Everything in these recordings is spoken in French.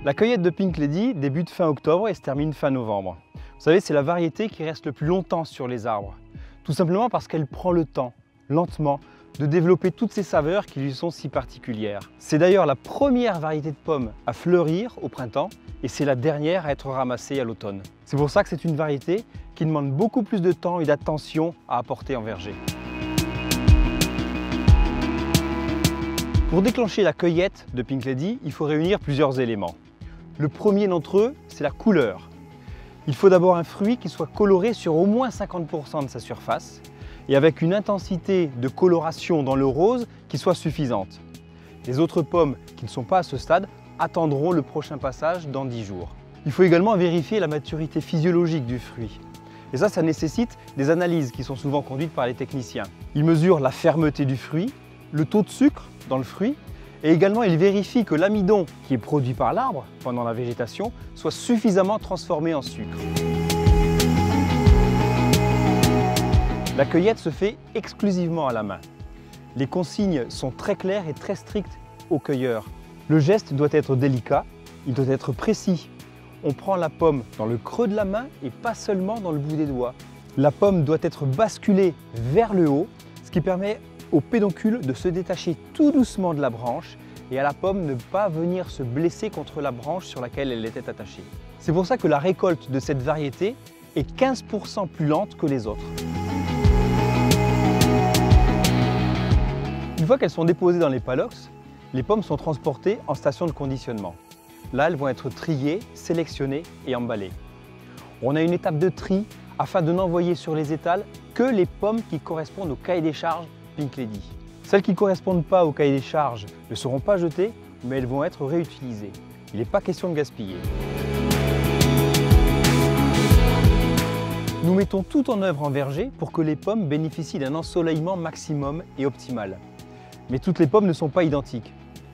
La cueillette de Pink Lady débute fin octobre et se termine fin novembre. Vous savez, c'est la variété qui reste le plus longtemps sur les arbres. Tout simplement parce qu'elle prend le temps, lentement, de développer toutes ces saveurs qui lui sont si particulières. C'est d'ailleurs la première variété de pommes à fleurir au printemps et c'est la dernière à être ramassée à l'automne. C'est pour ça que c'est une variété qui demande beaucoup plus de temps et d'attention à apporter en verger. Pour déclencher la cueillette de Pink Lady, il faut réunir plusieurs éléments. Le premier d'entre eux, c'est la couleur. Il faut d'abord un fruit qui soit coloré sur au moins 50% de sa surface et avec une intensité de coloration dans le rose qui soit suffisante. Les autres pommes qui ne sont pas à ce stade attendront le prochain passage dans 10 jours. Il faut également vérifier la maturité physiologique du fruit. Et ça nécessite des analyses qui sont souvent conduites par les techniciens. Ils mesurent la fermeté du fruit, le taux de sucre dans le fruit et également ils vérifient que l'amidon qui est produit par l'arbre pendant la végétation soit suffisamment transformé en sucre. La cueillette se fait exclusivement à la main. Les consignes sont très claires et très strictes aux cueilleurs. Le geste doit être délicat, il doit être précis. On prend la pomme dans le creux de la main et pas seulement dans le bout des doigts. La pomme doit être basculée vers le haut, ce qui permet au pédoncule de se détacher tout doucement de la branche et à la pomme ne pas venir se blesser contre la branche sur laquelle elle était attachée. C'est pour ça que la récolte de cette variété est 15% plus lente que les autres. Une fois qu'elles sont déposées dans les paddocks, les pommes sont transportées en station de conditionnement. Là, elles vont être triées, sélectionnées et emballées. On a une étape de tri afin de n'envoyer sur les étals que les pommes qui correspondent au cahier des charges Pink Lady. Celles qui ne correspondent pas au cahier des charges ne seront pas jetées, mais elles vont être réutilisées. Il n'est pas question de gaspiller. Nous mettons tout en œuvre en verger pour que les pommes bénéficient d'un ensoleillement maximum et optimal. Mais toutes les pommes ne sont pas identiques.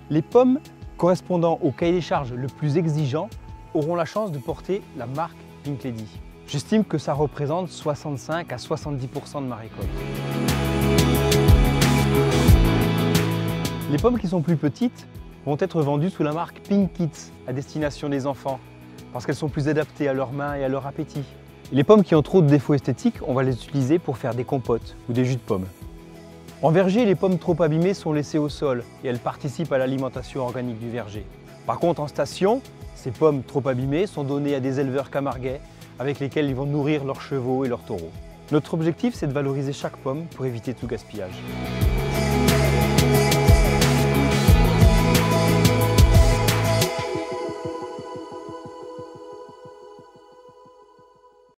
Les pommes correspondant au cahier des charges le plus exigeant auront la chance de porter la marque Pink Lady. J'estime que ça représente 65 à 70% de ma récolte. Les pommes qui sont plus petites vont être vendues sous la marque Pink Kids à destination des enfants parce qu'elles sont plus adaptées à leurs mains et à leur appétit. Et les pommes qui ont trop de défauts esthétiques, on va les utiliser pour faire des compotes ou des jus de pommes. En verger, les pommes trop abîmées sont laissées au sol et elles participent à l'alimentation organique du verger. Par contre, en station, ces pommes trop abîmées sont données à des éleveurs camarguais avec lesquels ils vont nourrir leurs chevaux et leurs taureaux. Notre objectif, c'est de valoriser chaque pomme pour éviter tout gaspillage.